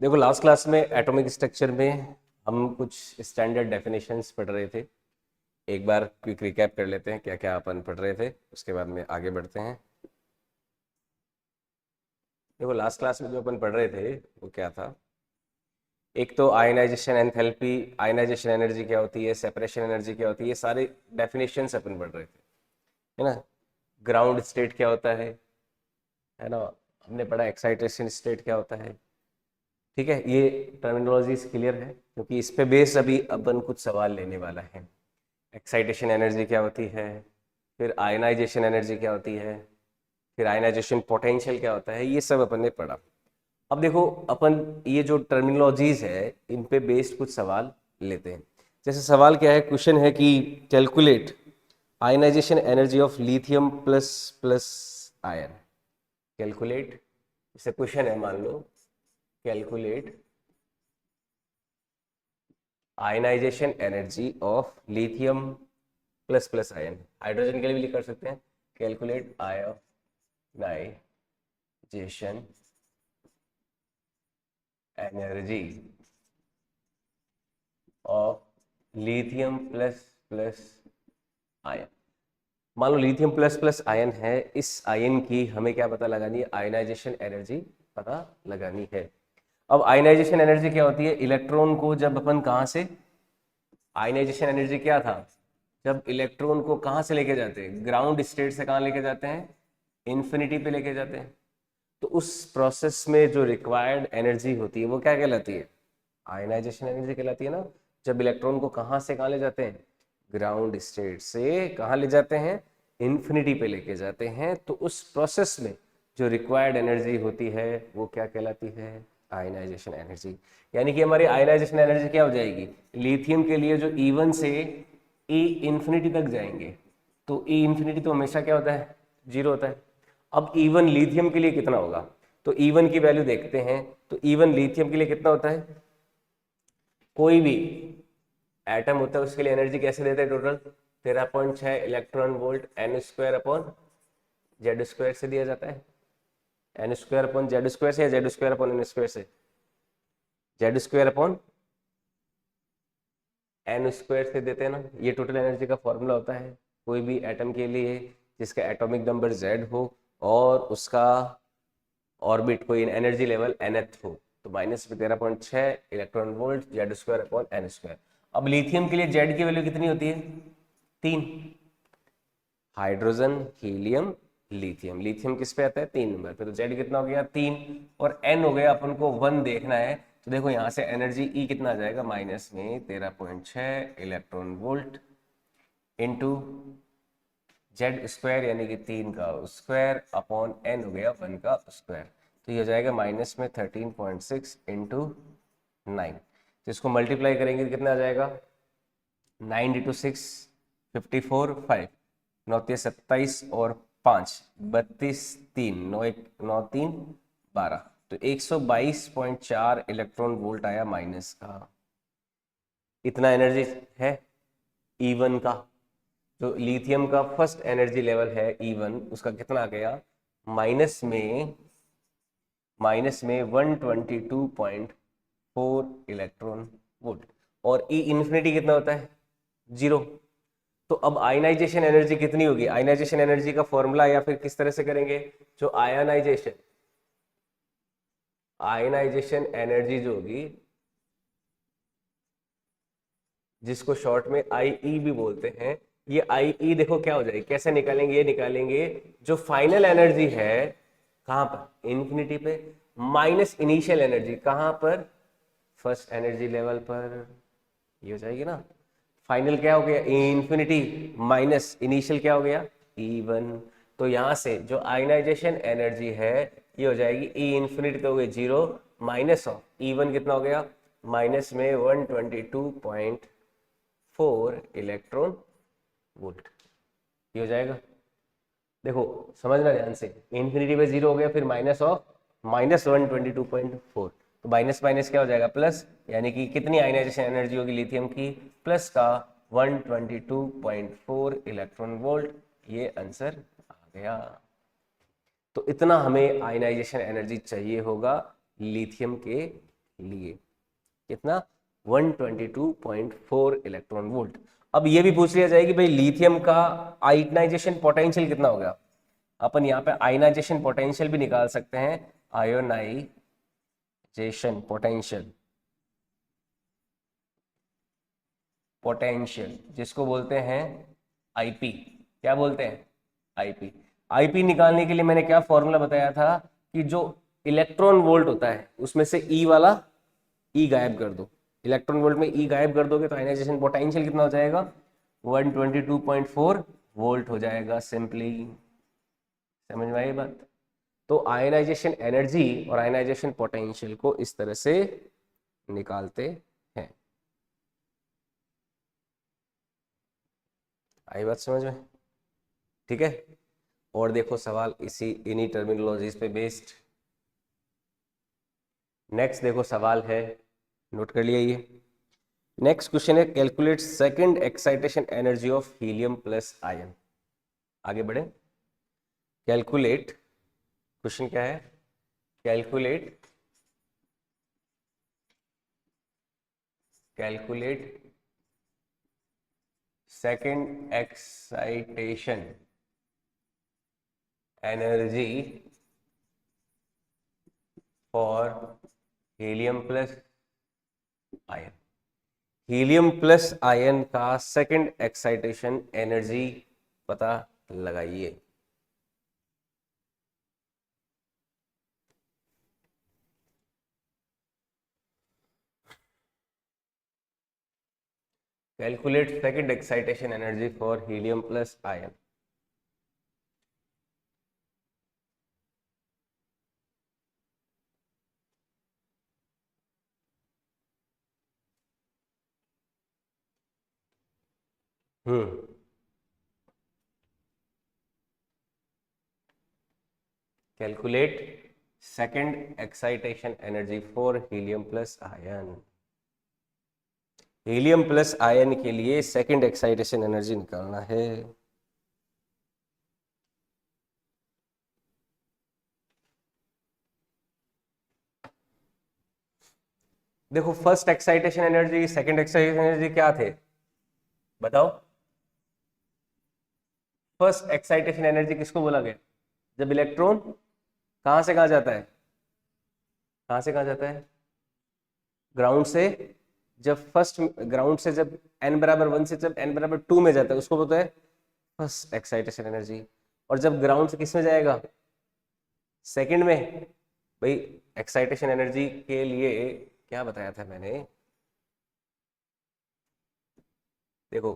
देखो last class में atomic structure में हम कुछ स्टैंडर्ड डेफिनेशंस पढ़ रहे थे। एक बार क्विक रिकैप कर लेते हैं क्या क्या अपन पढ़ रहे थे, उसके बाद में आगे बढ़ते हैं। देखो लास्ट क्लास में जो अपन पढ़ रहे थे वो क्या था। एक तो आयनाइजेशन एंथैल्पी, आयनाइजेशन एनर्जी क्या होती है, सेपरेशन एनर्जी क्या होती है, ये सारे डेफिनेशंस अपन पढ़ रहे थे, है ना। ग्राउंड स्टेट क्या होता है ना। हमने पढ़ा एक्साइटेशन स्टेट क्या होता है। ठीक है, ये टर्मिनोलॉजीज क्लियर है क्योंकि इस पे बेस अभी अपन कुछ सवाल लेने वाला है। एक्साइटेशन एनर्जी क्या होती है, फिर आयनाइजेशन एनर्जी क्या होती है, फिर आयनाइजेशन पोटेंशियल क्या होता है, ये सब अपन ने पढ़ा। अब देखो अपन ये जो टर्मिनोलॉजीज है इन पे बेस्ड कुछ सवाल लेते हैं। जैसे सवाल क्या है, क्वेश्चन है कि calculate ionisation energy of lithium plus plus ion. Calculate, जैसे क्वेश्चन है मान लो, calculate ionisation energy of lithium plus plus ion. Hydrogen के लिए भी लिख कर सकते हैं, calculate ionisation energy of lithium plus plus ion. मान लो लिथियम प्लस प्लस आयन है, इस आयन की हमें क्या पता लगानी है, आयनाइजेशन एनर्जी पता लगानी है। अब आयनाइजेशन एनर्जी क्या होती है, इलेक्ट्रॉन को जब अपन कहाँ से, आयनाइजेशन एनर्जी क्या था, जब इलेक्ट्रॉन को कहाँ से लेके जाते हैं, ग्राउंड स्टेट से कहाँ लेके जाते हैं, इन्फिनिटी पे लेके जाते हैं। तो उस प्रोसेस में जो रिक्वायर्ड एनर्जी होती है वो क्या कहलाती है, आयनाइजेशन एनर्जी कहलाती है ना। जब इलेक्ट्रॉन को कहाँ से कहाँ ले जाते हैं, ग्राउंड स्टेट से कहाँ ले जाते हैं, इन्फिनिटी पे लेके जाते हैं। तो उस प्रोसेस में जो रिक्वायर्ड एनर्जी होती है वो क्या कहलाती है, आयनाइजेशन एनर्जी। यानी कि हमारी आयनाइजेशन एनर्जी क्या हो जाएगी, लिथियम के लिए जो E1 से E इन्फिनिटी तक जाएंगे, तो E इन्फिनिटी तो हमेशा क्या होता है, जीरो होता है। अब E1 लिथियम के लिए कितना होगा, तो E1 की वैल्यू देखते हैं। तो E1 लिथियम के लिए कितना होता है, कोई भी एटम होता है उसके लिए एनर्जी कैसे देते हैं, total 13.6 electron volt n square upon Z square से दिया जाता है। N square upon Z square से या Z square upon N square से, Z square upon N square से देते हैं ना। ये टोटल एनर्जी का फॉर्मूला होता है कोई भी एटम के लिए जिसका एटॉमिक नंबर जेड हो और उसका ऑर्बिट कोई एनर्जी लेवल nth हो। तो -13.6 electron volt Z square upon N square. अब लिथियम के लिए जेड की वैल्यू कितनी होती है, 3। हाइड्रोजन हीलियम लिथियम, लिथियम किस पे आता है, 3 नंबर पे। तो जेड कितना हो गया, 3। और एन हो गया, अपन को 1 देखना है। तो देखो यहाँ से एनर्जी ई कितना आ जाएगा, माइनस में 13.6 electron volt into Z square यानी कि 3 का स्क्वायर अपॉन एन हो गया 1 का स्क्वायर। तो ये हो जाएगा माइनस में 13.6 इंटू 9। तो इसको मल्टीप्लाई करेंगे तो कितना आ जाएगा, 9 × 6 54, 5 9 3 27 और 5 32 3 9 1 9 3 12। तो 122.4 इलेक्ट्रॉन वोल्ट आया माइनस का। इतना एनर्जी है E1 का। जो लिथियम का फर्स्ट एनर्जी लेवल है E1, उसका कितना आ गया, माइनस में 122.4 इलेक्ट्रॉन वोल्ट। और ई इन्फिनिटी कितना होता है, 0। तो अब आयनाइजेशन एनर्जी कितनी होगी, आयनाइजेशन एनर्जी का फॉर्मूला या फिर किस तरह से करेंगे, जो आयनाइजेशन आयनाइजेशन एनर्जी जो होगी, जिसको शॉर्ट में आईई भी बोलते हैं, ये आईई देखो क्या हो जाएगी, कैसे निकालेंगे, ये निकालेंगे जो फाइनल एनर्जी है कहां पर, इन्फिनिटी पे, माइनस इनिशियल एनर्जी कहां पर, फर्स्ट एनर्जी लेवल पर। ये हो जाएगी ना। फाइनल क्या हो गया, इन्फिनिटी माइनस इनिशियल क्या हो गया, E1। तो यहां से जो आयनाइजेशन एनर्जी है ये हो जाएगी ई इन्फिनिटी तो हो गई 0, माइनस ऑफ E1 कितना हो गया, माइनस में 122.4 इलेक्ट्रॉन वोल्ट। ये हो जाएगा। देखो समझना ध्यान से, इन्फिनिटी पे 0 हो गया, फिर माइनस ऑफ -122.4। तो माइनस माइनस क्या हो जाएगा, प्लस। यानी कि कितनी आयनाइजेशन एनर्जी होगी लिथियम की, प्लस का 122.4 इलेक्ट्रॉन वोल्ट। ये आंसर आ गया। तो इतना हमें आयनाइजेशन एनर्जी चाहिए होगा लिथियम के लिए। कितना? 122.4 इलेक्ट्रॉन वोल्ट। अब ये भी पूछ लिया जाए कि भाई लिथियम का आयनाइजेशन पोटेंशियल कितना होगा। अपन यहाँ पे आयनाइजेशन पोटेंशियल भी निकाल सकते हैं। आयोनाइजेशन पोटेंशियल, पोटेंशियल जिसको बोलते हैं आईपी। क्या बोलते हैं? आईपी। आईपी निकालने के लिए मैंने क्या फॉर्मूला बताया था कि जो इलेक्ट्रॉन वोल्ट होता है उसमें से ई वाला ई गायब कर दो। इलेक्ट्रॉन वोल्ट में ई गायब कर दोगे तो आयनाइजेशन पोटेंशियल कितना हो जाएगा? 122.4 वोल्ट हो जाएगा सिंपली। समझ में आई बात? तो आयनाइजेशन एनर्जी और आयनाइजेशन पोटेंशियल को इस तरह से निकालते हैं। आई बात समझ में? ठीक है। और देखो सवाल इसी इन्हीं टर्मिनोलॉजीज पे बेस्ड। नेक्स्ट देखो सवाल है, नोट कर लिया ये। नेक्स्ट क्वेश्चन है, calculate second excitation energy of helium plus ion. आगे बढ़े। कैलकुलेट, क्वेश्चन क्या है? Calculate second excitation energy for helium plus ion. Helium plus ion का सेकंड एक्साइटेशन एनर्जी पता लगाइए। Calculate second excitation energy for helium plus ion. Calculate second excitation energy for helium plus ion. Helium plus ion के लिए second excitation energy निकालना है। देखो first excitation energy, second excitation energy क्या थे बताओ? फर्स्ट एक्साइटेशन एनर्जी किसको बोला गया? जब इलेक्ट्रॉन कहां से कहां जाता है? कहां से कहां जाता है? ग्राउंड से। जब फर्स्ट ग्राउंड से जब n बराबर 1 से जब n बराबर 2 में जाता है उसको बोलते हैं फर्स्ट एक्साइटेशन एनर्जी। और जब ग्राउंड से किस में जाएगा? सेकंड में। भाई एक्साइटेशन एनर्जी के लिए क्या बताया था मैंने? देखो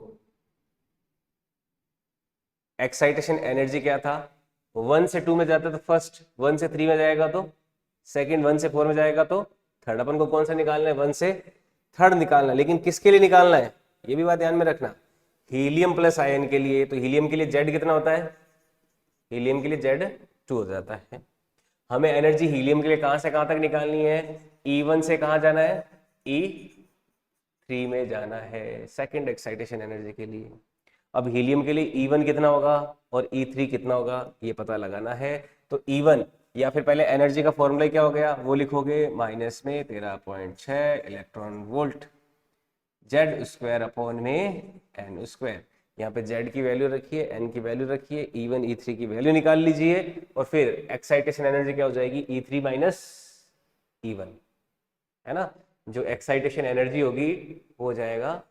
एक्साइटेशन एनर्जी क्या था? 1 से 2 में जाता तो फर्स्ट, 1 से 3 में जाएगा तो सेकंड, 1 से 4 में जाएगा तो थर्ड। अपन को कौन सा निकालना है? 1 से थर्ड निकालना है। लेकिन किसके लिए निकालना है ये भी बात ध्यान में रखना। हीलियम प्लस आयन के लिए। तो हीलियम के लिए जेड कितना होता है? हीलियम के लिए जेड 2 हो जाता है। हमें एनर्जी हीलियम के लिए कहां से कहां तक निकालनी है? E1 से कहां जाना है? E3 में जाना है सेकंड एक्साइटेशन एनर्जी के लिए। अब हीलियम के लिए E1 कितना होगा और E3 कितना होगा ये पता लगाना है। तो E1 या फिर पहले एनर्जी का फॉर्मूला क्या हो गया वो लिखोगे, माइनस में 13.6 electron volt Z square upon में एन स्क्वायर। यहाँ पे जेड की वैल्यू रखिए, एन की वैल्यू रखिए, E1 E3 की वैल्यू निकाल लीजिए और फिर एक्साइटेशन एनर्जी क्या हो जाएगी? E3 माइनस E1, है ना। जो एक्साइटेशन एनर्जी होगी वो हो जाएगा,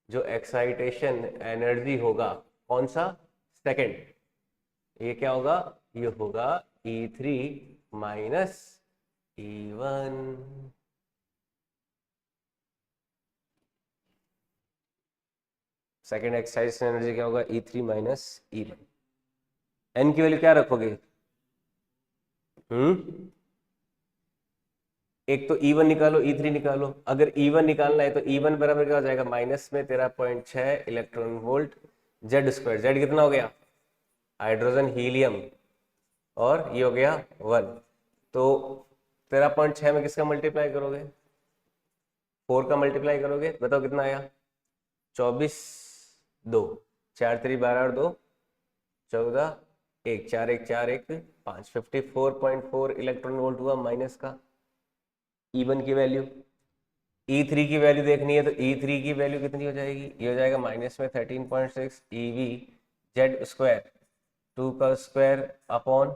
जो एक्साइटेशन एनर्जी होगा कौन सा? सेकंड। ये क्या होगा? ये होगा E3 minus E1। Second excitation energy क्या होगा? E3 minus E1। एन की वैल्यू क्या रखोगे? एक तो E1 निकालो, E3 निकालो। अगर E1 निकालना है तो E1 बराबर क्या हो जाएगा? माइनस में 13.6 electron volt Z square. Z कितना हो गया? हाइड्रोजन हीलियम, और ये हो गया 1। तो 13.6 में किसका मल्टीप्लाई करोगे? 4 का मल्टीप्लाई करोगे, बताओ कितना आया? 24, 2, 4 3 12 और 2 14, 1 4 1 4 1 5, 54.4 इलेक्ट्रॉन वोल्ट हुआ माइनस का। E1 की वैल्यू, E3 की वैल्यू देखनी है तो E3 की वैल्यू कितनी हो जाएगी, ये हो जाएगा माइनस में 13.6 EV जेड स्क्वायर, 2 का स्क्वायर अपॉन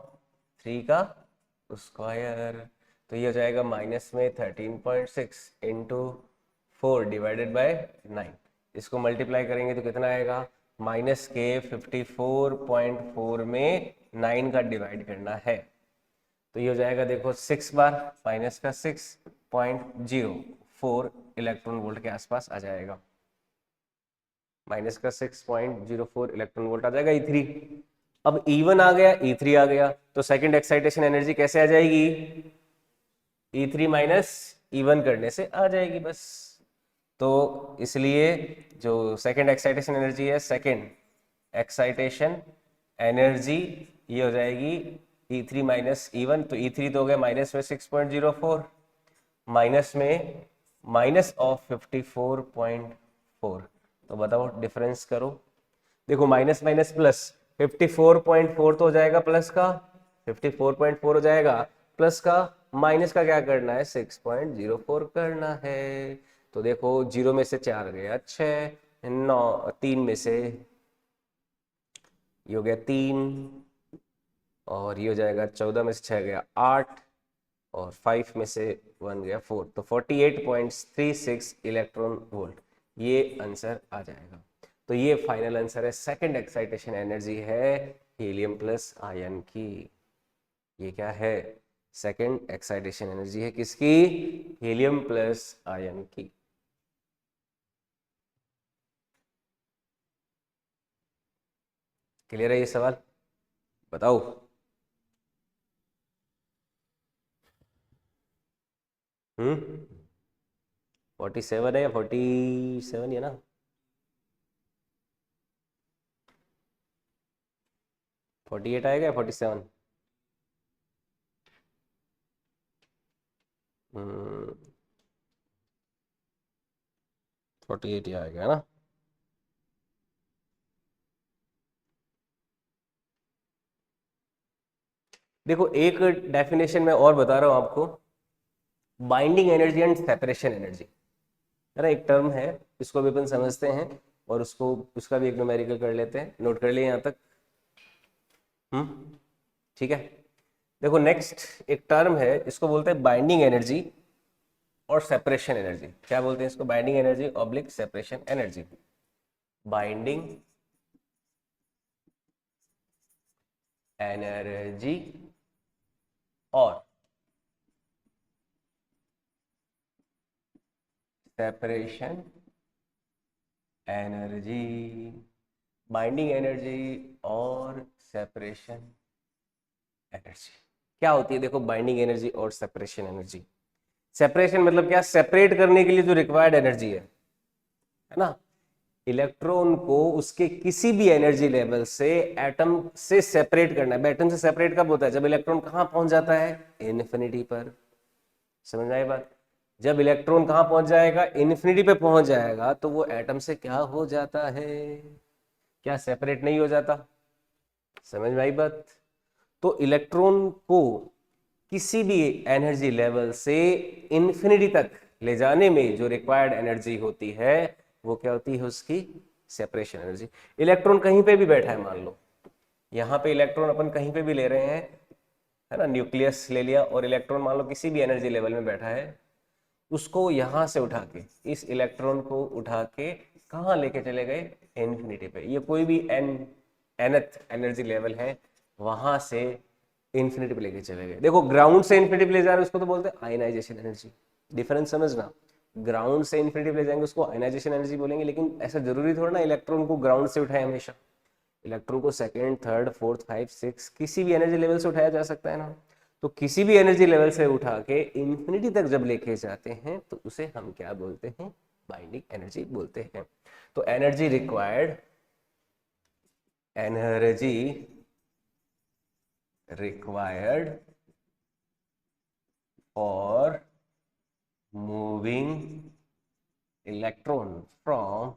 3 का स्क्वायर, तो ये हो जाएगा माइनस में 13.6 इंटू 4 डिवाइडेड बाय 9। इसको मल्टीप्लाई करेंगे तो कितना आएगा, माइनस के 54.4 में 9 का डिवाइड करना है, तो ये हो जाएगा देखो 6 बार माइनस का 6.04 इलेक्ट्रॉन वोल्ट के आसपास आ जाएगा, माइनस का 6.04 इलेक्ट्रॉन वोल्ट आ जाएगा E3। अब E1 आ गया, E3 आ गया, तो सेकंड एक्साइटेशन एनर्जी कैसे आ जाएगी, E3 माइनस E1 करने से आ जाएगी बस। तो इसलिए जो सेकंड एक्साइटेशन एनर्जी है, सेकंड एक्साइटेशन एनर्जी ये हो जाएगी E3 माइनस E1, तो E3 तो हो गया माइनस में 6.04 माइनस में माइनस ऑफ 54.4, तो बताओ डिफरेंस करो। देखो माइनस माइनस प्लस, 54.4 तो हो जाएगा प्लस का, 54.4 हो जाएगा प्लस का, माइनस का क्या करना है, 6.04 करना है। तो देखो 0 में से 4 गया 6, 9, 3 में से ये हो गया 3, और ये हो जाएगा 14 में से 6 गया 8, और 5 में से 1 गया 4, तो 48.36 इलेक्ट्रॉन वोल्ट ये आंसर आ जाएगा। तो ये फाइनल आंसर है, सेकंड एक्साइटेशन एनर्जी है हीलियम प्लस आयन की। ये क्या है, सेकंड एक्साइटेशन एनर्जी है किसकी, हीलियम प्लस आयन की। क्लियर है ये सवाल, बताओ। हम्म 47 है या 47 है ना, 48 आएगा या 47, 48 ही आएगा है ना। देखो एक डेफिनेशन मैं और बता रहा हूं आपको, binding energy and separation energy, है ना, एक टर्म है, इसको भी अपन समझते हैं और उसको उसका भी एक न्यूमेरिकल कर लेते हैं, नोट कर लिए यहाँ तक। ठीक है, देखो नेक्स्ट एक टर्म है, इसको बोलते हैं बाइंडिंग एनर्जी और सेपरेशन एनर्जी। क्या बोलते हैं इसको, binding energy oblique separation energy. Binding energy और सेपरेशन एनर्जी, बाइंडिंग एनर्जी और सेपरेशन एनर्जी क्या होती है, देखो बाइंडिंग एनर्जी और सेपरेशन एनर्जी, सेपरेशन मतलब क्या, सेपरेट करने के लिए जो रिक्वायर्ड एनर्जी है ना, इलेक्ट्रॉन को उसके किसी भी एनर्जी लेवल से एटम से सेपरेट करना है। एटम से सेपरेट कब होता है, जब इलेक्ट्रॉन कहां पहुंच जाता है, इन्फिनिटी पर। समझ में आई बात, जब इलेक्ट्रॉन कहां पहुंच जाएगा, इन्फिनिटी पे पहुंच जाएगा, तो वो एटम से क्या हो जाता है, क्या सेपरेट नहीं हो जाता। समझ में आई बात, तो इलेक्ट्रॉन को किसी भी एनर्जी लेवल से इन्फिनिटी तक ले जाने में जो रिक्वायर्ड एनर्जी होती है वो क्या होती है, उसकी सेपरेशन एनर्जी। इलेक्ट्रॉन कहीं पे भी बैठा है, मान लो यहाँ पे इलेक्ट्रॉन अपन कहीं पे भी ले रहे हैं, है ना, न्यूक्लियस ले लिया, और इलेक्ट्रॉन मान लो किसी भी एनर्जी लेवल में बैठा है, उसको यहां से उठा के, इस इलेक्ट्रॉन को उठा के कहाँ लेके चले गए, इन्फिनिटी पे। ये कोई भी nth एनर्जी लेवल है वहां से इन्फिनिटी पे लेके चले गए। देखो ग्राउंड से इन्फिनिटी पे ले जा रहे हैं उसको तो बोलते हैं आयनाइजेशन एनर्जी, डिफरेंस समझना, ग्राउंड से इन्फिनिटी पे ले जाएंगे उसको आयनाइजेशन एनर्जी बोलेंगे, लेकिन ऐसा जरूरी थोड़ा ना इलेक्ट्रॉन को ग्राउंड से उठाए हमेशा, इलेक्ट्रॉन को सेकेंड, थर्ड, फोर्थ, 5, 6 किसी भी एनर्जी लेवल से उठाया जा सकता है ना। तो किसी भी एनर्जी लेवल से उठा के इंफिनिटी तक जब लेके जाते हैं तो उसे हम क्या बोलते हैं, बाइंडिंग एनर्जी बोलते हैं। तो energy required for moving electron from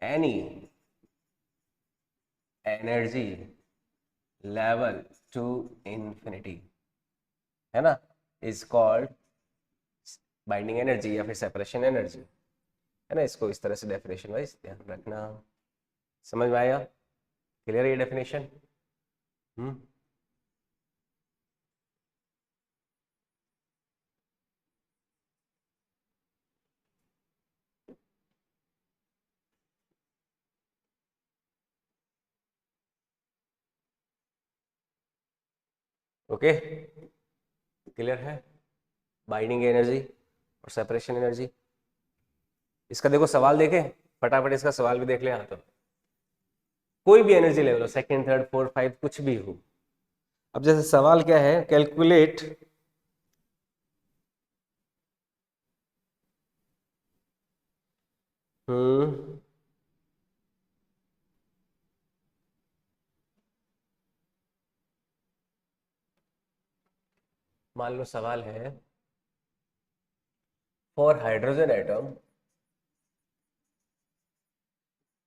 any energy level to infinity, है ना, इज कॉल्ड बाइंडिंग एनर्जी या फिर सेपरेशन एनर्जी, है ना। इसको इस तरह से डेफिनेशन वाइज ध्यान रखना। समझ में आया? क्लियर है ये डेफिनेशन? हम्म। ओके, क्लियर है बाइंडिंग एनर्जी और सेपरेशन एनर्जी। इसका देखो सवाल देखें, फटाफट इसका सवाल भी देख ले। हाँ, तो कोई भी एनर्जी लेवल हो, सेकंड, थर्ड, फोर्थ, फाइव, कुछ भी हो। अब जैसे सवाल क्या है, कैलकुलेट हम्म मान लो सवाल है, for hydrogen atom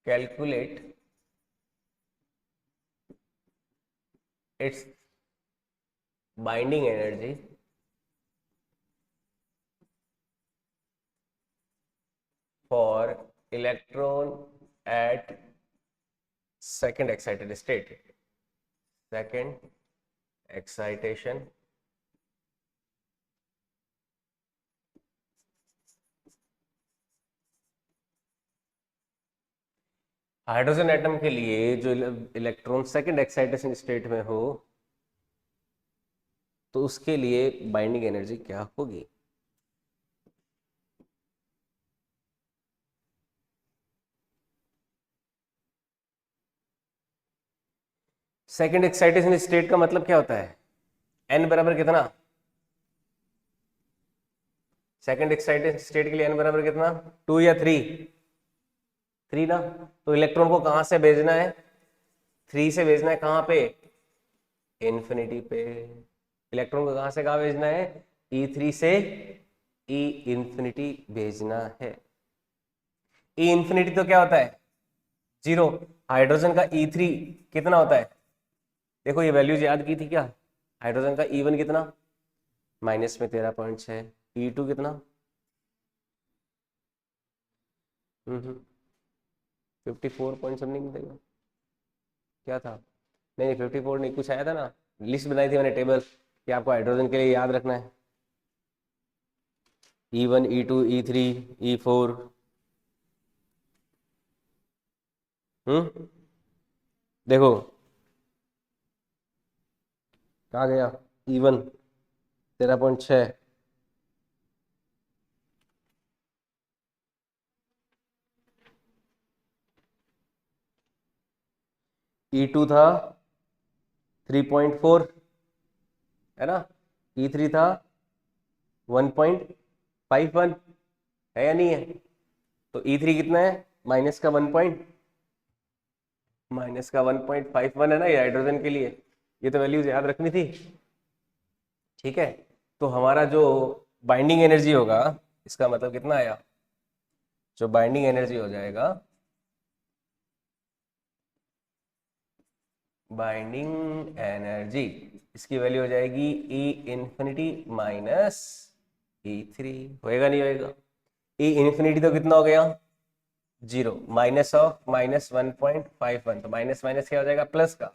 calculate its binding energy for electron at second excited state, second excitation hydrogen atom के लिए जो इलेक्ट्रॉन सेकंड एक्साइटेशन स्टेट में हो, तो उसके लिए बाइंडिंग एनर्जी क्या होगी। सेकंड एक्साइटेशन स्टेट का मतलब क्या होता है? एन बराबर कितना? सेकंड एक्साइटेशन स्टेट के लिए एन बराबर कितना? टू या थ्री? थ्री ना। तो इलेक्ट्रॉन को कहां से भेजना है? थ्री से भेजना है कहां पे? इन्फिनिटी पे। इलेक्ट्रॉन को कहां से कहां भेजना है? ई थ्री से ई इन्फिनिटी भेजना है। ई इन्फिनिटी तो क्या होता है? जीरो। हाइड्रोजन का ई थ्री कितना होता है? देखो ये वैल्यूज याद की थी क्या? हाइड्रोजन का ई वन कितना? माइनस में 13.6। ई टू कितना? 54 पॉइंट समथिंग देगा। क्या था? नहीं, 54 नहीं, कुछ आया था ना। लिस्ट बनाई थी मैंने, टेबल, कि आपको हाइड्रोजन के लिए याद रखना है। E one, E two, E three, E four. देखो कहाँ गया? E one 13.6। ई टू था 3.4, है ना। ई थ्री था 1.51, है या नहीं है? तो ई थ्री कितना है? माइनस का 1.51 है ना, ये हाइड्रोजन के लिए। ये तो वैल्यूज याद रखनी थी। ठीक है। तो हमारा जो बाइंडिंग एनर्जी होगा, इसका मतलब कितना आया? जो बाइंडिंग एनर्जी हो जाएगा, बाइंडिंग एनर्जी, इसकी वैल्यू हो जाएगी ई इन्फिनिटी माइनस ई थ्री। होएगा नहीं होएगा? ई इन्फिनिटी तो कितना हो गया? जीरो। माइनस ऑफ माइनस 1.51, तो माइनस माइनस क्या हो जाएगा? प्लस का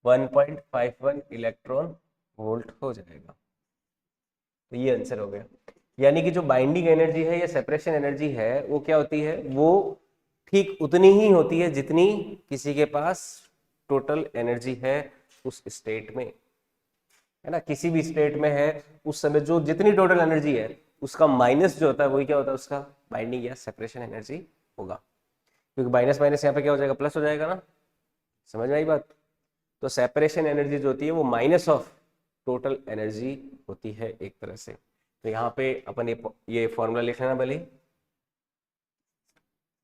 1.51 इलेक्ट्रॉन वोल्ट हो जाएगा। तो ये आंसर हो गया। यानी कि जो बाइंडिंग एनर्जी है या सेपरेशन एनर्जी है, वो क्या होती है? वो ठीक उतनी ही होती है जितनी किसी के पास टोटल एनर्जी है उस स्टेट में, है ना। किसी भी स्टेट में है, उस समय जो जितनी टोटल एनर्जी है, उसका माइनस जो होता है, वही क्या होता है? उसका बाइंडिंग या सेपरेशन एनर्जी होगा। क्योंकि माइनस माइनस यहाँ पे क्या हो जाएगा? प्लस हो जाएगा ना। समझ में आई बात? तो सेपरेशन एनर्जी जो होती है वो माइनस ऑफ टोटल एनर्जी होती है एक तरह से। तो यहाँ पे अपन ये फॉर्मूला लिख लेना भले,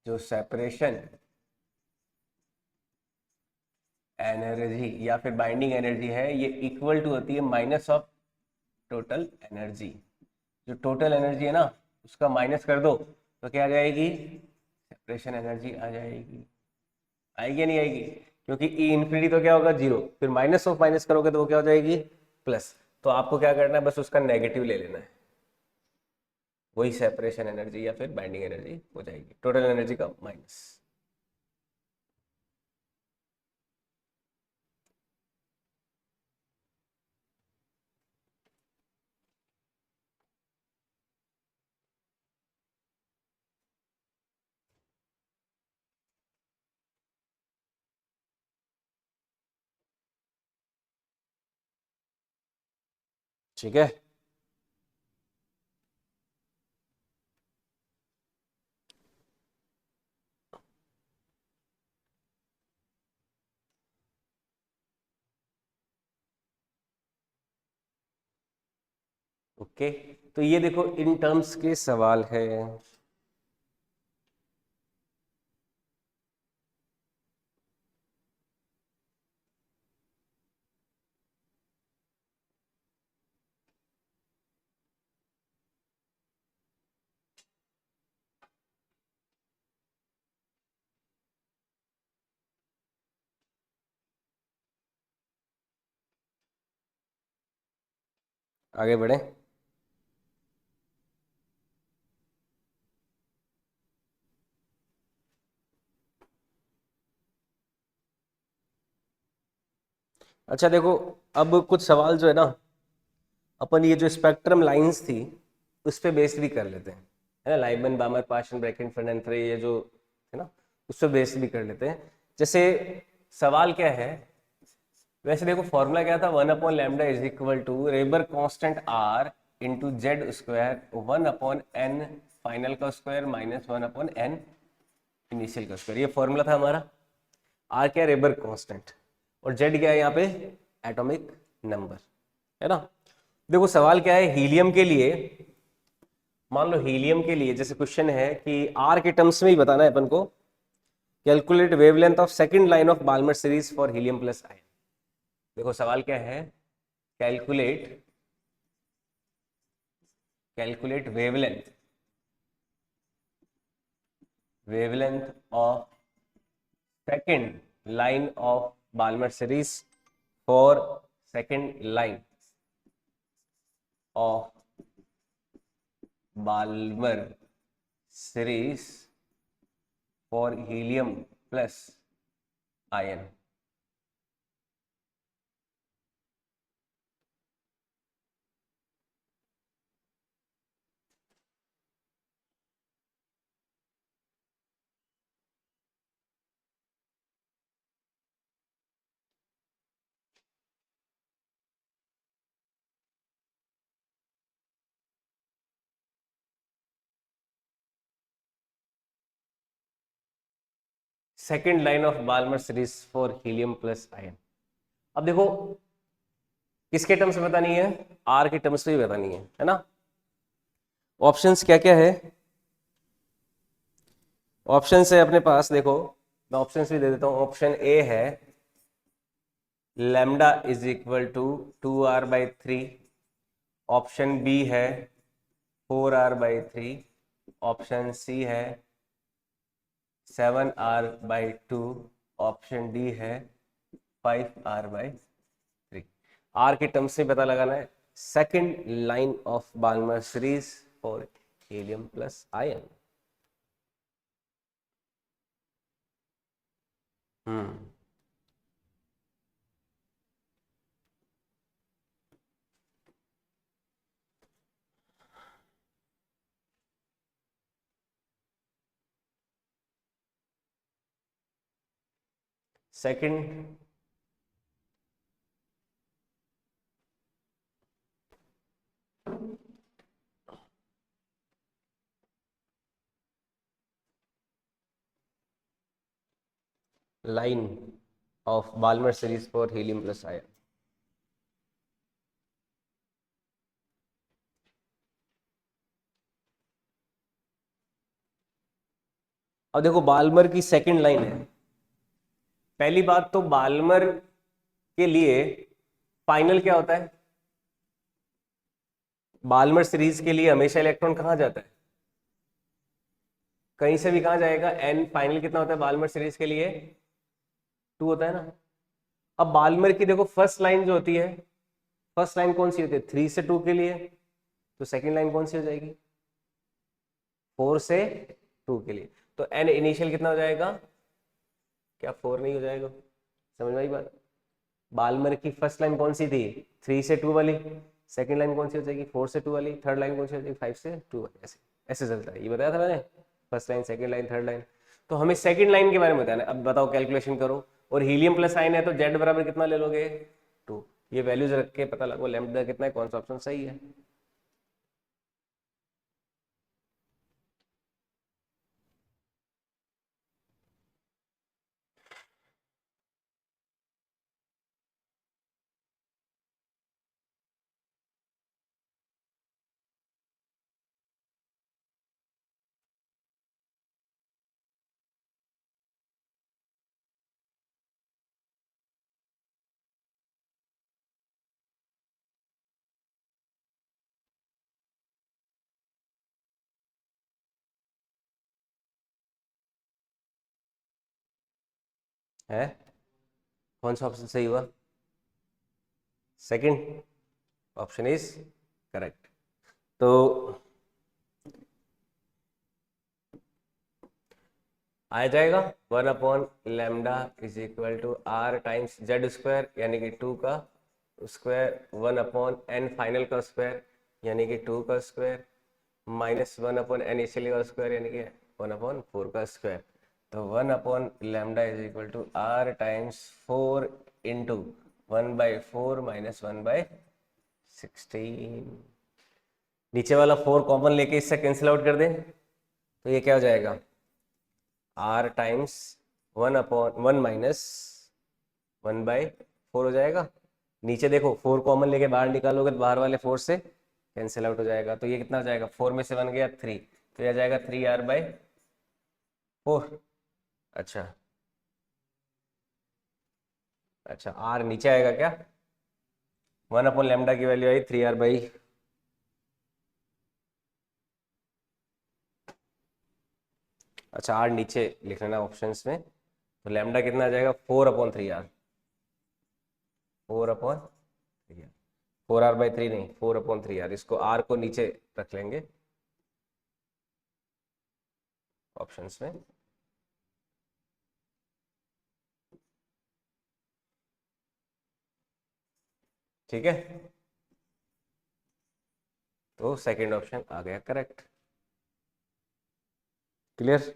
जो सेपरेशन एनर्जी या फिर बाइंडिंग एनर्जी है, ये इक्वल टू होती है माइनस ऑफ टोटल एनर्जी। जो टोटल एनर्जी है ना, उसका माइनस कर दो तो क्या आ जाएगी? सेपरेशन एनर्जी आ जाएगी। आएगी या नहीं आएगी? क्योंकि ई इन्फिनिटी तो क्या होगा, जीरो, फिर माइनस ऑफ माइनस करोगे तो वो क्या हो जाएगी, प्लस। तो आपको क्या करना है, बस उसका नेगेटिव ले लेना है, वही सेपरेशन एनर्जी या फिर बाइंडिंग एनर्जी हो जाएगी, टोटल एनर्जी का माइनस। ठीक है। ओके, तो ये देखो इन टर्म्स के सवाल है। आगे बढ़े। अच्छा देखो, अब कुछ सवाल जो है ना, अपन ये जो स्पेक्ट्रम लाइंस थी उस पे बेस्ड भी कर लेते हैं, है ना, लाइबन बामर पाशन ब्रैकेट फर्डेंट ये जो है ना, उस पे बेस्ड भी कर लेते हैं। जैसे सवाल क्या है, वैसे देखो फॉर्मूला क्या था, 1/λ is equal to Rydberg constant R into Z square 1/n final का स्क्वायर माइनस 1/n इनिशियल का स्क्वायर, ये फॉर्मूला था हमारा। आर क्या, रेबर कांस्टेंट, और जेड क्या है यहाँ पे, एटॉमिक नंबर, है ना। देखो सवाल क्या है, हीलियम के लिए, मान लो हीलियम के लिए जैसे क्वेश्चन है कि आर के टर्म्स में ही बताना है अपन को, calculate wavelength of second line of Balmer series for helium plus ion. देखो सवाल क्या है, calculate calculate wavelength of second line of Balmer series for second line of Balmer series for helium plus ion. Second line of Balmer series for helium plus ion. अब देखो किसके terms में बतानी है, आर के टर्म्स में ही बतानी है ना। ऑप्शंस क्या क्या है, ऑप्शंस है अपने पास, देखो मैं ऑप्शंस भी दे देता हूं। ऑप्शन ए है lambda is equal to 2r/3। Option B है 4r/3। ऑप्शन सी है 7r/2। ऑप्शन डी है 5r/3। आर के टर्म्स से पता लगाना है second line of Balmer series for helium plus ion. Hmm, second line of Balmer series for helium plus ion. अब देखो बाल्मर की सेकंड लाइन है। पहली बात तो बाल्मर के लिए फाइनल क्या होता है, बाल्मर सीरीज के लिए हमेशा इलेक्ट्रॉन कहां जाता है, कहीं से भी कहां जाएगा, एन फाइनल कितना होता है बाल्मर सीरीज के लिए, टू होता है ना। अब बाल्मर की देखो फर्स्ट लाइन जो होती है, फर्स्ट लाइन कौन सी होती है, 3 से 2 के लिए, तो सेकंड लाइन कौन सी हो जाएगी, 4 से 2 के लिए। तो एन इनिशियल कितना हो जाएगा, क्या 4 नहीं हो जाएगा, समझ में आई बात। बाल्मर की फर्स्ट लाइन कौन सी थी, 3 से 2 वाली, सेकंड लाइन कौन सी हो जाएगी, 4 से 2 वाली, थर्ड लाइन कौन सी हो जाएगी, 5 से 2 वाली, ऐसे ऐसे चलता है, ये बताया था मैंने, first line second line third line. तो हमें सेकंड लाइन के बारे में बताना है। अब बताओ कैलकुलेशन करो, और हीलियम प्लस आयन है तो जेड बराबर कितना ले लोगे, 2। ये वैल्यूज रख के पता लगो लैम्बडा कितना है, कौन सा ऑप्शन सही है। है कौन सा ऑप्शन सही हुआ, सेकंड ऑप्शन इज करेक्ट। तो आ जाएगा 1/λ is equal to R times Z square, यानी कि 2 का स्क्वायर, 1/n फाइनल का स्क्वायर यानी कि 2 का स्क्वायर, माइनस 1/n इनिशियली का स्क्वायर यानी कि 1/4 का स्क्वायर। तो 1/λ is equal to R times 4 into 1/4 minus 1/16। नीचे वाला 4 कॉमन लेके इससे कैंसिल आउट कर दें तो ये क्या हो जाएगा, आर टाइम्स 1/1 माइनस 1/4 हो जाएगा। नीचे देखो 4 कॉमन लेके बाहर निकालोगे तो बाहर वाले 4 से कैंसिल आउट हो जाएगा, तो ये कितना हो जाएगा, 4 में से 1 गया 3, तो यह जाएगा 3r/4। अच्छा अच्छा, आर नीचे आएगा क्या, 1/λ की वैल्यू आई 3r/, अच्छा आर नीचे लिख लेना ऑप्शंस में, तो लैम्डा कितना आ जाएगा, 4/3r, 4/3r, 4r/3 नहीं, 4/3r, इसको आर को नीचे रख लेंगे ऑप्शंस में। ठीक है, तो सेकंड ऑप्शन आ गया करेक्ट। क्लियर।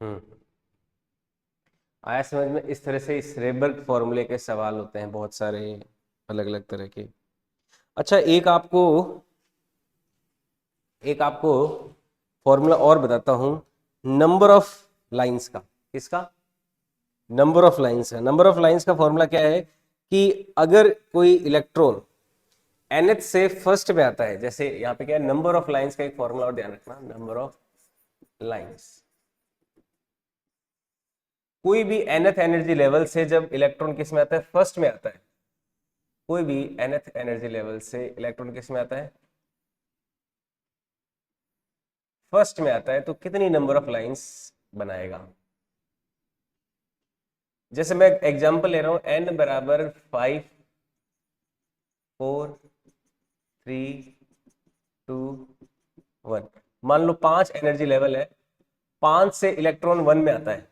हम्म, आया समझ में। इस तरह से इस रेबर्ग फॉर्मूले के सवाल होते हैं बहुत सारे, अलग अलग तरह के। अच्छा एक आपको फॉर्मूला और बताता हूं, नंबर ऑफ लाइंस का। किसका, नंबर ऑफ लाइंस है। नंबर ऑफ लाइंस का फॉर्मूला क्या है कि अगर कोई इलेक्ट्रॉन nth से फर्स्ट में आता है, जैसे यहाँ पे क्या है, नंबर ऑफ लाइंस का एक फॉर्मूला और ध्यान रखना, नंबर ऑफ लाइंस, कोई भी nth एनर्जी लेवल से जब इलेक्ट्रॉन किस में आता है, फर्स्ट में आता है, कोई भी nth एनर्जी लेवल से इलेक्ट्रॉन किस में आता है, फर्स्ट में आता है, तो कितनी नंबर ऑफ लाइंस बनाएगा। जैसे मैं एग्जांपल ले रहा हूं, n बराबर 5 4 3 2 1, मान लो 5 एनर्जी लेवल है, 5 से इलेक्ट्रॉन 1 में आता है,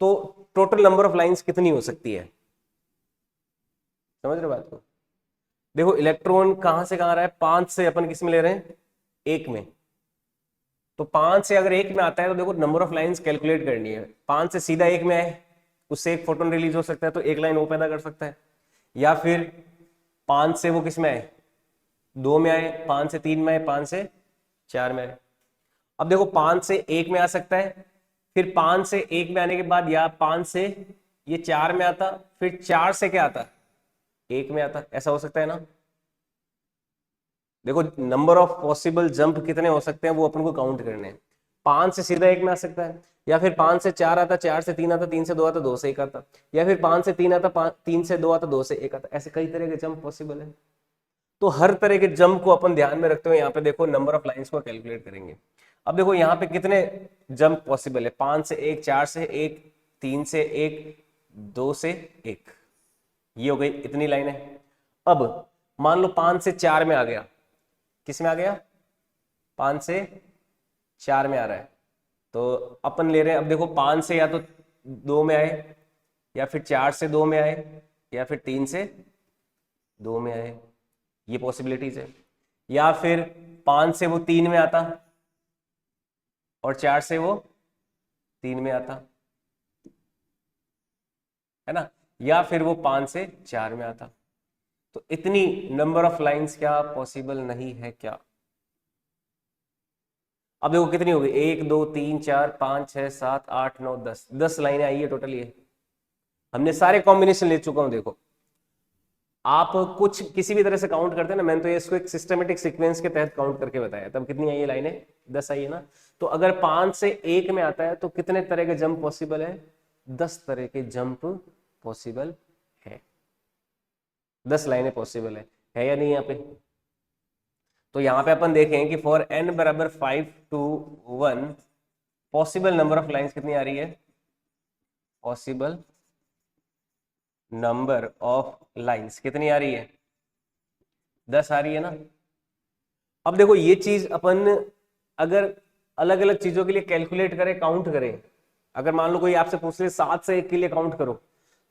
तो टोटल नंबर ऑफ लाइंस कितनी हो सकती है। समझ रहे हो बात को, देखो इलेक्ट्रॉन कहां से कहां आ रहा है, 5 से अपन किस में ले रहे हैं, 1 में, तो 5 से अगर 1 में आता है तो देखो नंबर ऑफ लाइंस कैलकुलेट करनी है। 5 से सीधा 1 में आए, उससे एक फोटोन रिलीज हो सकता है, तो एक लाइन वो पैदा कर सकता है, या फिर 5 से वो किस में आए, 2 में आए, 5 से 3 में आए, 5 से 4 में आए। अब देखो 5 से 1 में आ सकता है, फिर 5 से 1 में आने के बाद या 5 से ये 4 में आता, फिर 4 से क्या आता, 1 में आता, ऐसा हो सकता है ना। देखो नंबर ऑफ पॉसिबल जंप कितने हो सकते हैं वो अपन को काउंट करने हैं। 5 से सीधा 1 में आ सकता है, या फिर 5 से 4 आता, 4 से 3 आता, 3 से 2 आता, 2 से 1 आता, या फिर 5 से 3 आता, 3 से 2 आता, 2 से 1 आता, ऐसे कई तरह के जंप पॉसिबल है। तो हर तरह के जंप को अपन ध्यान में रखते हुए यहाँ पे देखो नंबर ऑफ लाइंस को कैलकुलेट करेंगे। अब देखो यहाँ पे कितने जंप पॉसिबल है, 5 से 1, 4 से 1, 3 से 1, 2 से 1, ये हो गई इतनी लाइन है। अब मान लो 5 से 4 में आ गया, किस में आ गया, 5 से 4 में आ रहा है, तो अपन ले रहे हैं, अब देखो 5 से या तो 2 में आए, या फिर 4 से 2 में आए, या फिर 3 से 2 में आए, ये पॉसिबिलिटीज है। या फिर 5 से वो 3 में आता और 4 से वो 3 में आता, है ना, या फिर वो 5 से 4 में आता। तो इतनी नंबर ऑफ लाइंस क्या पॉसिबल नहीं है क्या? अब देखो कितनी हो गई, 1 2 3 4 5 6 7 8 9 10, 10 लाइनें आई है टोटल। ये हमने सारे कॉम्बिनेशन ले चुका हूं। देखो आप कुछ किसी भी तरह से काउंट करते हैं ना, मैंने तो ये इसको एक सिस्टमेटिक सीक्वेंस के तहत काउंट करके बताया, तब कितनी आई है लाइनें, 10 आई है ना। तो अगर 5 से 1 में आता है तो कितने तरह के जंप पॉसिबल है, 10 तरह के जंप पॉसिबल है, 10 लाइनें पॉसिबल है या नहीं यहाँ पे? तो यहाँ पे अपन देखें कि फॉर n बराबर 5 to 1 possible number of lines कितनी आ रही है, पॉसिबल नंबर ऑफ लाइंस कितनी आ रही है, 10 आ रही है ना। अब देखो ये चीज अपन अगर अलग अलग चीजों के लिए कैलकुलेट करें, काउंट करें, अगर मान लो कोई आपसे पूछ ले 7 से 1 के लिए काउंट करो,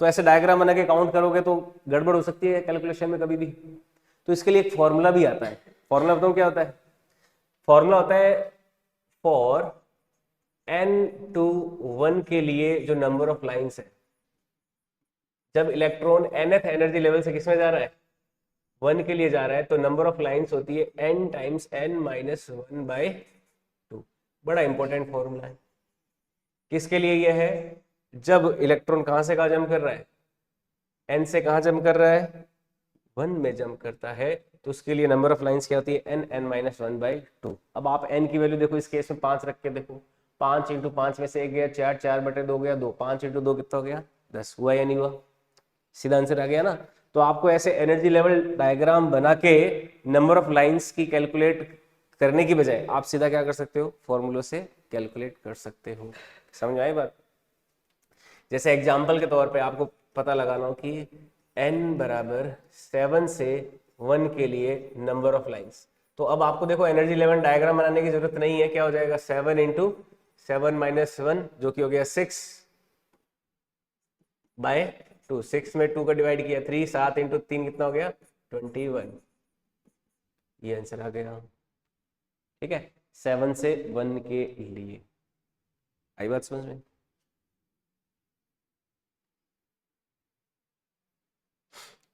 तो ऐसे डायग्राम बना के काउंट करोगे तो गड़बड़ हो सकती है कैलकुलेशन में कभी भी। तो इसके लिए एक फॉर्मूला भी आता है, फॉर्मूला बताऊं क्या होता है? फॉर्मूला होता है फॉर n to 1 के लिए जो नंबर ऑफ लाइंस है, जब इलेक्ट्रॉन nth एनर्जी लेवल से किसमें जा रहा है, 1 के लिए जा रहा है, तो नंबर ऑफ लाइंस होती है n टाइम्स n माइनस 1/2। बड़ा इंपॉर्टेंट फॉर्मूला है। किसके लिए ये है? जब इलेक्ट्रॉन कहां से कहां जंप कर रहा है, n से कहां जंप कर रहा है, 1 में जंप करता है, तो उसके लिए नंबर ऑफ लाइंस क्या होती है, n माइनस 1/2। अब आप n की वैल्यू देखो, इस केस में 5 रख के देखो, 5 इंटू 5 में से 1 गया 4, 4/2 गया 2, 5 इंटू 2 कितना हो गया, 10, हुआ या नहीं हुआ? सीधा आंसर आ गया ना। तो आपको ऐसे एनर्जी लेवल डायग्राम बना के नंबर ऑफ लाइंस की कैलकुलेट करने की बजाय आप सीधा क्या कर सकते हो, फॉर्मूलों से कैलकुलेट कर सकते हो। समझ आई बात? जैसे एग्जांपल के तौर पे आपको पता लगाना हो कि n बराबर 7 से 1 के लिए नंबर ऑफ लाइंस, तो अब आपको देखो एनर्जी लेवल डायग्राम बनाने की जरूरत नहीं है, क्या हो जाएगा, 7 इंटू 7 माइनस 1 जो कि हो गया 6/2, 6 में 2 का डिवाइड किया 3, 7 इंटू 3 कितना हो गया, 21, ये आंसर आ गया। ठीक है, 7 से 1 के लिए। आई बात समझ में?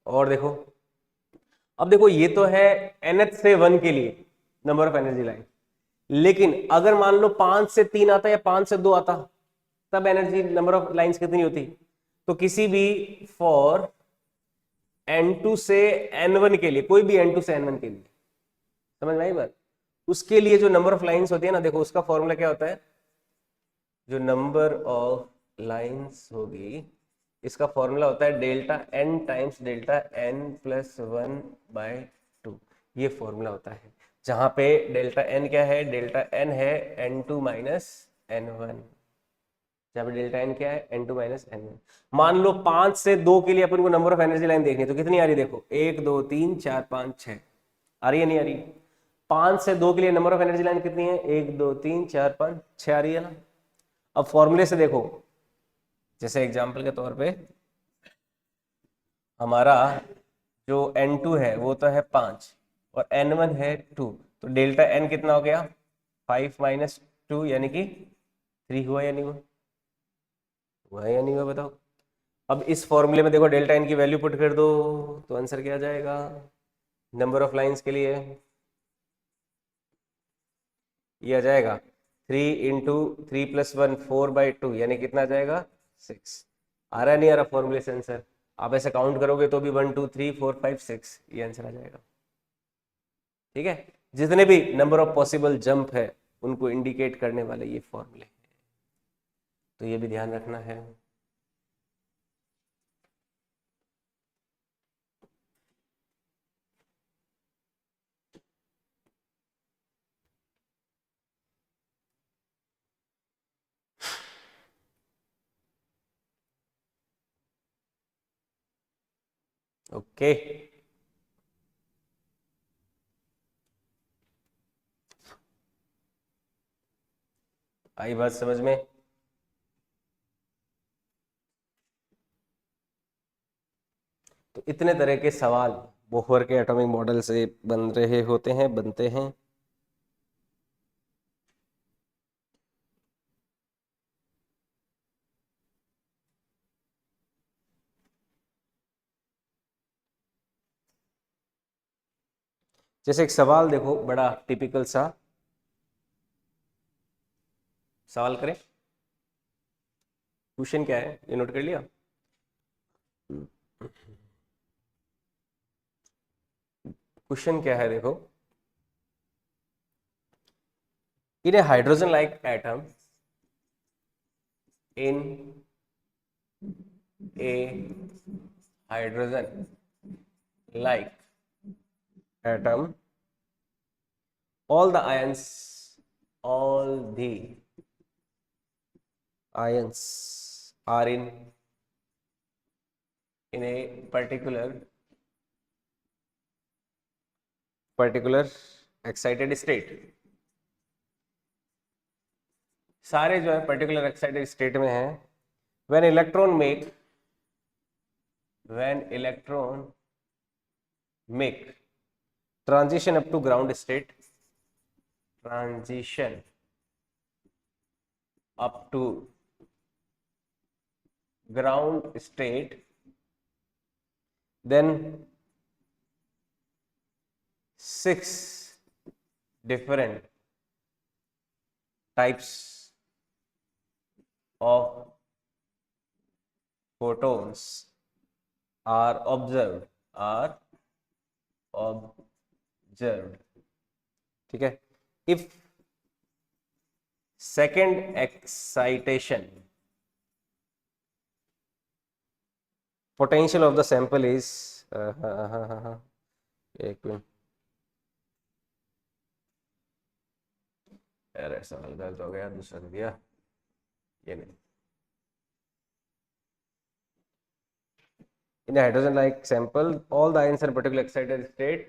और देखो, अब देखो ये तो है nth से 1 के लिए नंबर ऑफ एनर्जी लाइन, लेकिन अगर मान लो 5 से 3 आता या 5 से 2 आता, तब एनर्जी नंबर ऑफ लाइंस कितनी होती? तो किसी भी फॉर n2 से n1 के लिए, कोई भी n2 से n1 के लिए, समझ में आई बात? उसके लिए जो नंबर ऑफ लाइंस होती है ना, देखो उसका फॉर्मूला क्या होता है, जो नंबर ऑफ लाइंस होगी इसका फॉर्मूला होता है delta n times delta n plus 1/2, ये फॉर्मूला होता है, जहां पे डेल्टा n क्या है, डेल्टा n है n2 माइनस n1, जहां पे डेल्टा n क्या है, n2 माइनस n1। मान लो 5 से 2 के लिए अपन को नंबर ऑफ एनर्जी लाइन देखनी है, तो कितनी आ रही है, देखो 1 2 3 4 5 6, आ रही है नहीं आ रही? 5 से 2 के लिए नंबर ऑफ एनर्जी लाइन कितनी है, 1 2 3 4 5 6 आ रही है ना। अब फॉर्मूले से देखो, जैसे एग्जांपल के तौर पे हमारा जो n2 है वो तो है 5 और n1 है 2, तो डेल्टा n कितना हो गया, 5 माइनस 2 यानी कि 3, हुआ या नहीं हुआ? हुआ या नहीं हुआ बताओ? अब इस फॉर्मूले में देखो डेल्टा n की वैल्यू पुट कर दो, तो आंसर क्या आ जाएगा नंबर ऑफ लाइंस के लिए, ये आ जाएगा 3 इंटू 3 प्लस 1 4/2, यानी कितना आ जाएगा 6। आ रहा नहीं आ रहा फॉर्मूले से आंसर? आप ऐसे काउंट करोगे तो भी 1 2 3 4 5 6, ये आंसर आ जाएगा। ठीक है, जितने भी नंबर ऑफ पॉसिबल जंप है उनको इंडिकेट करने वाले ये फॉर्मूले, तो ये भी ध्यान रखना है। ओके, आई बात समझ में? तो इतने तरह के सवाल बोहर के एटॉमिक मॉडल से बन रहे होते हैं, बनते हैं। जैसे एक सवाल देखो, बड़ा टिपिकल सा सवाल करें। क्वेश्चन क्या है ये नोट कर लिया? क्वेश्चन क्या है देखो, in a hydrogen like atom, in a hydrogen like atom, all the ions, all the ions are in a particular excited state। सारे जो है पर्टिकुलर एक्साइटेड स्टेट में है। when electron make transition up to ground state, transition up to ground state, then 6 different types of photons are observed। ठीक है। if second excitation potential of the sample is एक minute, अरे सवाल गलत हो गया, दूसरा दिया, ये नहीं। in a hydrogen like sample all the ions are particular excited state,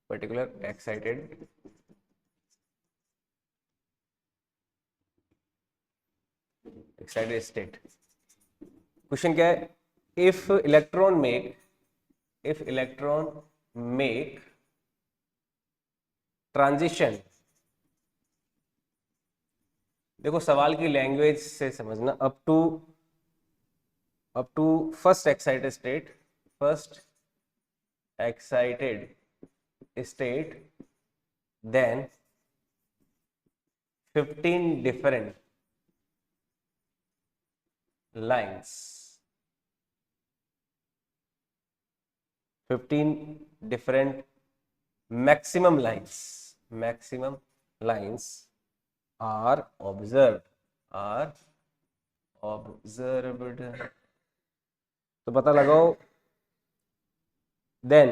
particular excited state। Question क्या है? if electron make ट्रांजिशन, देखो सवाल की लैंग्वेज से समझना, up to first excited state, then 15 different lines, 15 different maximum lines are observed। तो पता लगाओ, then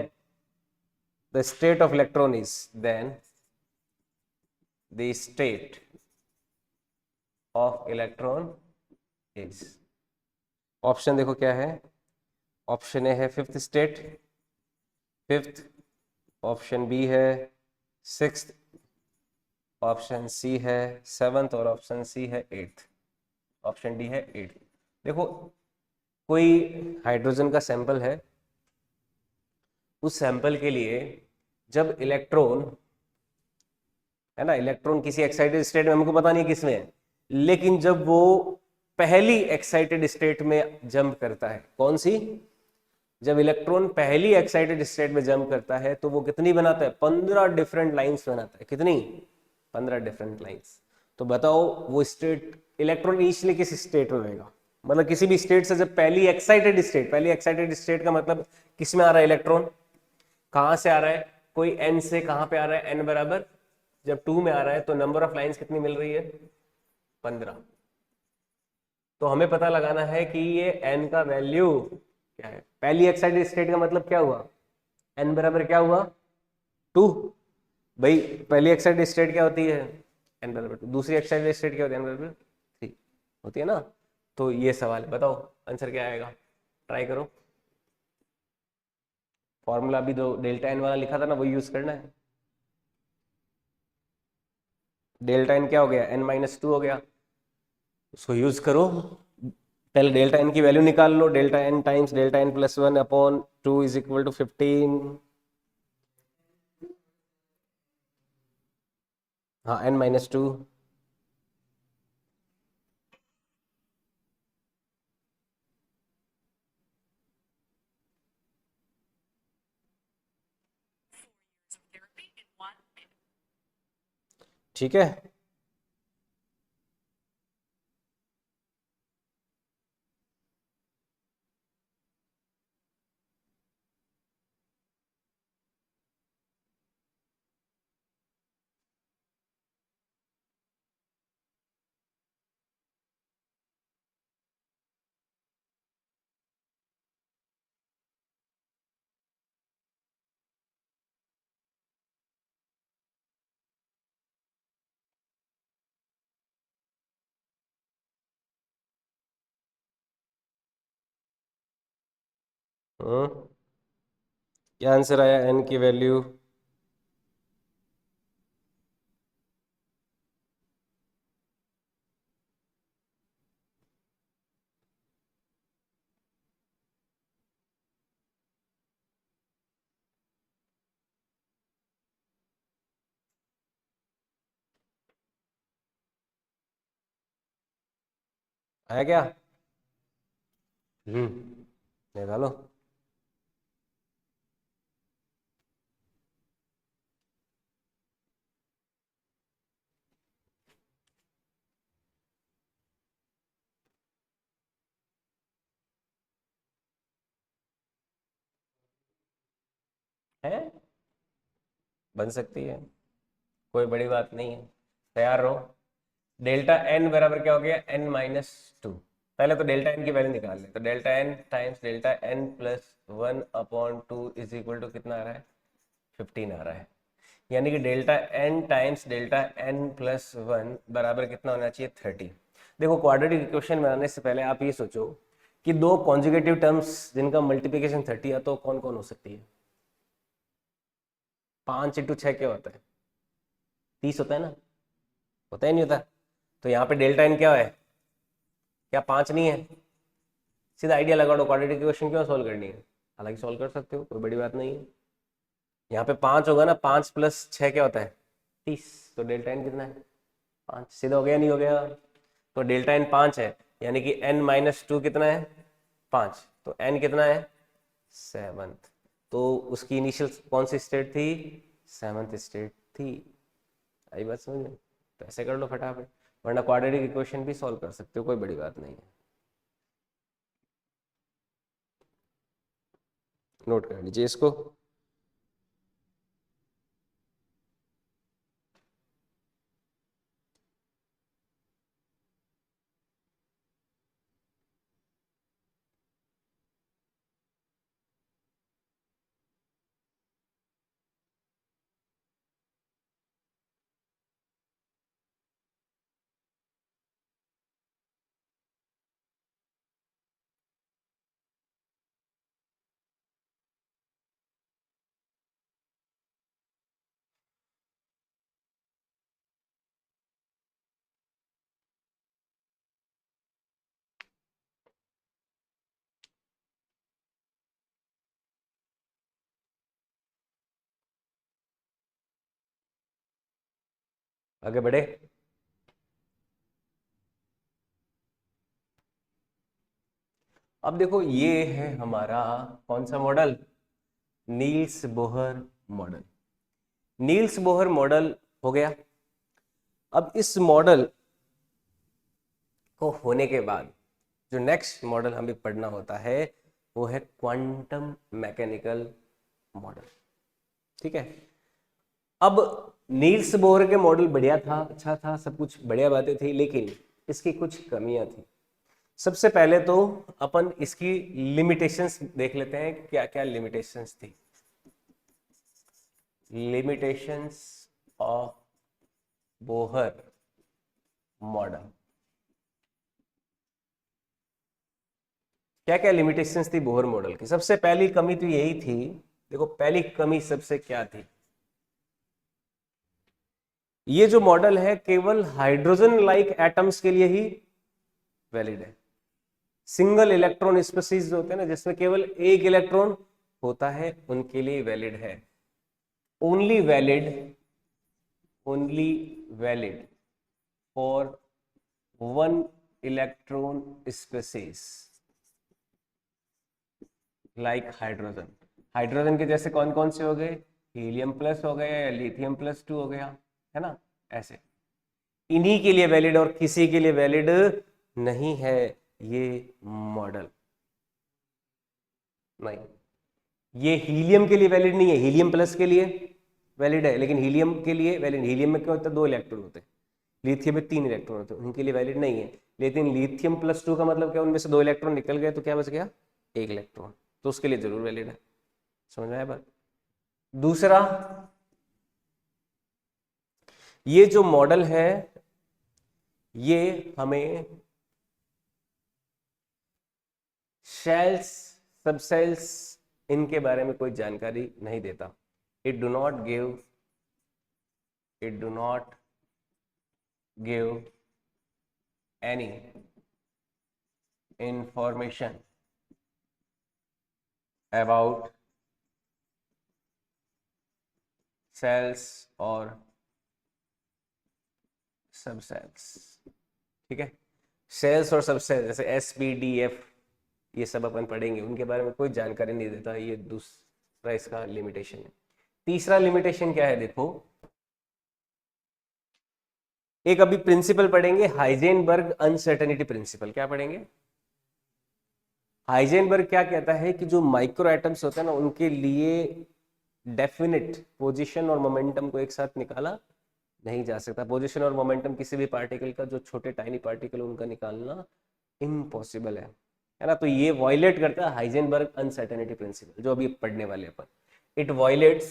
the state of electron is, then the state of electron is, option देखो क्या है। ऑप्शन ए है फिफ्थ स्टेट, ऑप्शन बी है sixth, option C है seventh और ऑप्शन सी है एट्थ, ऑप्शन डी है एट्थ। देखो कोई हाइड्रोजन का सैंपल है, उस सैंपल के लिए जब इलेक्ट्रॉन है ना, इलेक्ट्रॉन किसी एक्साइटेड स्टेट में, हमको पता नहीं किस में है, लेकिन जब वो पहली एक्साइटेड स्टेट में जंप करता है, कौन सी? जब इलेक्ट्रॉन पहली एक्साइटेड स्टेट में जंप करता है तो वो कितनी बनाता है? 15 डिफरेंट लाइंस बनाता है। कितनी? 15 डिफरेंट लाइंस। तो बताओ वो स्टेट, इलेक्ट्रॉन इनिशियली किस स्टेट में रहेगा? मतलब किसी भी स्टेट से जब पहली एक्साइटेड स्टेट का मतलब किस में आ रहा है इलेक्ट्रॉन? कहां से आ रहा है? कोई एन से, कहां पे आ रहा है? एन बराबर जब 2 में आ रहा है तो नंबर ऑफ लाइंस कितनी मिल रही है? 15। तो हमें पता लगाना है कि ये एन का वैल्यू क्या है। पहली एक्साइटेड स्टेट का मतलब क्या हुआ? एन बराबर क्या हुआ? 2। भाई पहली एक्साइटेड स्टेट क्या होती है? एन बराबर 2। दूसरी एक्साइटेड स्टेट क्या होती है? एन बराबर 3 होती है ना। तो ये सवाल है, बताओ आंसर क्या आएगा? ट्राई करो। फॉर्मूला भी जो डेल्टा एन वाला लिखा था ना, वो यूज करना है। डेल्टा एन क्या हो गया, n-2 हो गया, उसको यूज करो। पहले डेल्टा एन की वैल्यू निकाल लो, delta N times delta N plus 1/2 is equal to 15। हाँ, n-2। ठीक है, क्या आंसर आया एन की वैल्यू? आया क्या? निकालो। है, बन सकती है, कोई बड़ी बात नहीं है। तैयार रहो। डेल्टा एन बराबर क्या हो गया, n-2। पहले तो डेल्टा एन की वैल्यू निकाल ले, तो delta N times delta N plus 1/2 is equal to कितना आ रहा है, 15 आ रहा है। यानी कि delta N times delta N plus 1 बराबर कितना होना चाहिए, 30। देखो, क्वाड्रेटिक इक्वेशन बनाने से पहले आप ये सोचो कि दो कॉन्जुगेटिव टर्म्स जिनका मल्टीप्लिकेशन 30 है, तो कौन कौन हो सकती है? 5 × 6 क्या होता है, 30 होता है ना? होता ही नहीं होता। तो यहाँ पे डेल्टा एन क्या है, क्या 5 नहीं है? सीधा आइडिया लगा लो, क्वाड्रेटिक इक्वेशन क्यों सॉल्व करनी है, हालांकि सॉल्व कर सकते हो, कोई बड़ी बात नहीं है। यहाँ पे 5 होगा ना, 5 + 6 क्या होता है, 30। तो डेल्टा एन कितना है, 5। सीधा हो गया, नहीं हो गया? तो डेल्टा एन 5 है, यानी कि n-2 कितना है, 5। तो n कितना है, 7th। तो उसकी इनिशियल कौन सी स्टेट थी, 7th स्टेट थी। आई बात समझ में? तो ऐसे कर लो फटाफट, वरना क्वाड्रेटिक इक्वेशन भी सॉल्व कर सकते हो, कोई बड़ी बात नहीं है। नोट कर लीजिए इसको। आगे बढ़े। अब देखो, ये है हमारा कौन सा model, Niels Bohr model. Niels Bohr model हो गया। अब इस मॉडल को होने के बाद जो नेक्स्ट मॉडल हमें पढ़ना होता है, वो है क्वांटम मैकेनिकल मॉडल। ठीक है। अब नील्स बोहर के मॉडल बढ़िया था, अच्छा था, सब कुछ बढ़िया बातें थी, लेकिन इसकी कुछ कमियां थी। सबसे पहले तो अपन इसकी लिमिटेशंस देख लेते हैं, क्या क्या लिमिटेशंस थी। Limitations of Bohr model. क्या क्या लिमिटेशंस थी बोहर मॉडल की? सबसे पहली कमी तो यही थी देखो पहली कमी सबसे क्या थी, ये जो मॉडल है केवल हाइड्रोजन लाइक एटम्स के लिए ही वैलिड है। सिंगल इलेक्ट्रॉन स्पीशीज जो होते हैं ना, जिसमें केवल एक इलेक्ट्रॉन होता है, उनके लिए वैलिड है। Only valid, only valid for one electron species like hydrogen. Hydrogen के जैसे कौन कौन से हो गए, हीलियम प्लस हो गया या लिथियम प्लस टू हो गया, है ना, ऐसे इन्हीं के लिए वैलिड और किसी के लिए वैलिड नहीं है ये मॉडल। नहीं, ये हीलियम के लिए वैलिड नहीं है, हीलियम प्लस के लिए वैलिड है, लेकिन हीलियम के लिए वैलिड, हीलियम में क्या होता है, 2 इलेक्ट्रॉन होते हैं, लिथियम में 3 इलेक्ट्रॉन होते हैं, उनके लिए वैलिड नहीं है। लेकिन लिथियम प्लस टू का मतलब क्या, उनमें से 2 इलेक्ट्रॉन निकल गए तो क्या बच गया, 1 इलेक्ट्रॉन, तो उसके लिए जरूर वैलिड है। समझ में आया बात। दूसरा, ये जो मॉडल है ये हमें शेल्स, सबसेल्स, इनके बारे में कोई जानकारी नहीं देता। It do not give, it do not give any information about shells और सबसेल्स। ठीक है, सेल्स और सबसेल्स जैसे SPDF, ये सब अपन पढ़ेंगे, उनके बारे में कोई जानकारी नहीं देता, ये दूसरा इसका लिमिटेशन है। तीसरा लिमिटेशन क्या है, देखो एक अभी प्रिंसिपल पढ़ेंगे, हाइजेनबर्ग अनसर्टेनिटी प्रिंसिपल। क्या पढ़ेंगे, हाइजेनबर्ग क्या कहता है कि जो माइक्रो एटम्स होते हैं ना, उनके लिए डेफिनेट पोजीशन और मोमेंटम को एक साथ निकाला नहीं जा सकता। पोजीशन और मोमेंटम किसी भी पार्टिकल का, जो छोटे टाइनी पार्टिकल उनका निकालना इम्पॉसिबल है ना। तो ये वायलेट करता है हाइजेनबर्ग अनसर्टेनिटी प्रिंसिपल, जो अभी पढ़ने वाले अपन। It violates,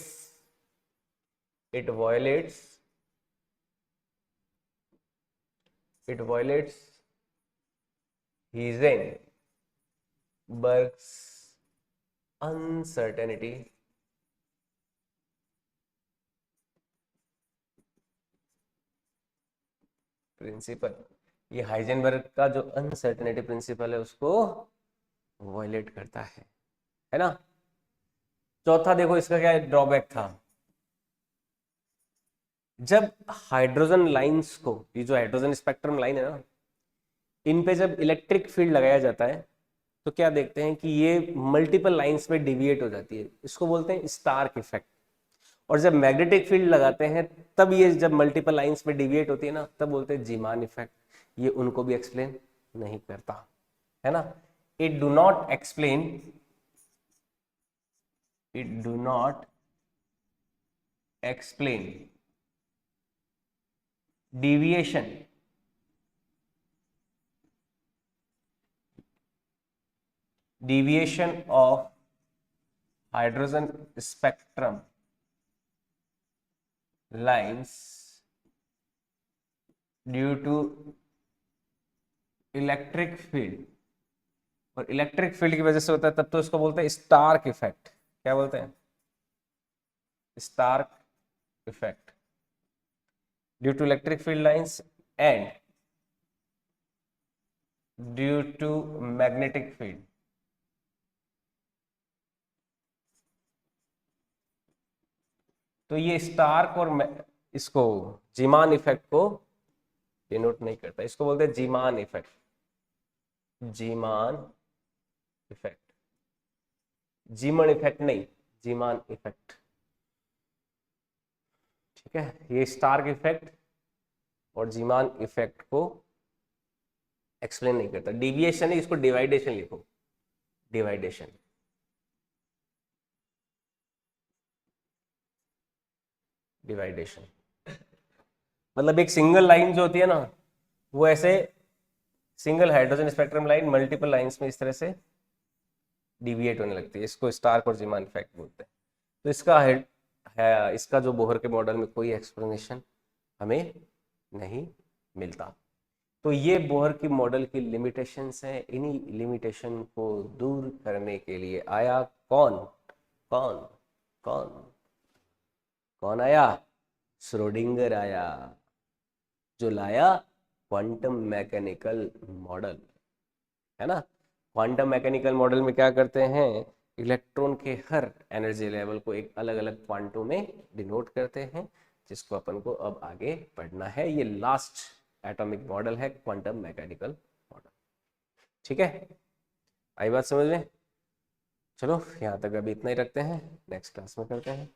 it violates, it violates Heisenberg's uncertainty principle. ये हाइजेनबर्ग का जो अनसर्टेनिटी प्रिंसिपल है उसको वायलेट करता है ना। चौथा देखो इसका क्या ड्रॉबैक था, जब हाइड्रोजन लाइंस को, ये जो हाइड्रोजन स्पेक्ट्रम लाइन है ना, इन पे जब इलेक्ट्रिक फील्ड लगाया जाता है तो क्या देखते हैं कि ये मल्टीपल लाइंस में डिविएट हो जाती है, इसको बोलते हैं स्टार्क इफेक्ट। और जब मैग्नेटिक फील्ड लगाते हैं तब ये जब मल्टीपल लाइंस में डिविएट होती है ना, तब बोलते हैं जीमान इफेक्ट। ये उनको भी एक्सप्लेन नहीं करता, है ना। It do not explain, it do not explain deviation, deviation of hydrogen spectrum lines due to electric field. और इलेक्ट्रिक फील्ड की वजह से होता है तब तो इसको बोलते हैं स्टार्क इफेक्ट। क्या बोलते हैं, Stark effect due to electric field lines and due to magnetic field. तो ये स्टार्क और इसको जीमान इफेक्ट को डिनोट नहीं करता, इसको बोलते हैं Zeeman effect, Zeeman effect, जीमन effect नहीं, जीमान इफेक्ट। ठीक है, ये स्टार्क इफेक्ट और जीमान इफेक्ट को एक्सप्लेन नहीं करता। डिविएशन है, इसको डिवाइडेशन लिखो, डिवाइडेशन, डिवाइडेशन मतलब एक सिंगल लाइन जो होती है ना, वो ऐसे single hydrogen spectrum line multiple lines में इस तरह से डिविएट होने लगती है, इसको स्टार्क और जीमान इफेक्ट बोलते हैं। तो इसका है इसका जो बोहर के मॉडल में कोई एक्सप्लेनेशन हमें नहीं मिलता। तो ये बोहर की मॉडल की लिमिटेशंस हैं। इन्हीं लिमिटेशन को दूर करने के लिए आया कौन, कौन कौन कौन आया? श्रोडिंगर आया, जो लाया क्वांटम मैकेनिकल मॉडल, है ना। क्वांटम मैकेनिकल मॉडल में क्या करते हैं, इलेक्ट्रॉन के हर एनर्जी लेवल को एक अलग अलग क्वांटों में डिनोट करते हैं, जिसको अपन को अब आगे पढ़ना है। ये लास्ट एटॉमिक मॉडल है क्वांटम मैकेनिकल मॉडल। ठीक है, आई बात समझ में? चलो यहाँ तक अभी इतना ही रखते हैं, नेक्स्ट क्लास में करते हैं।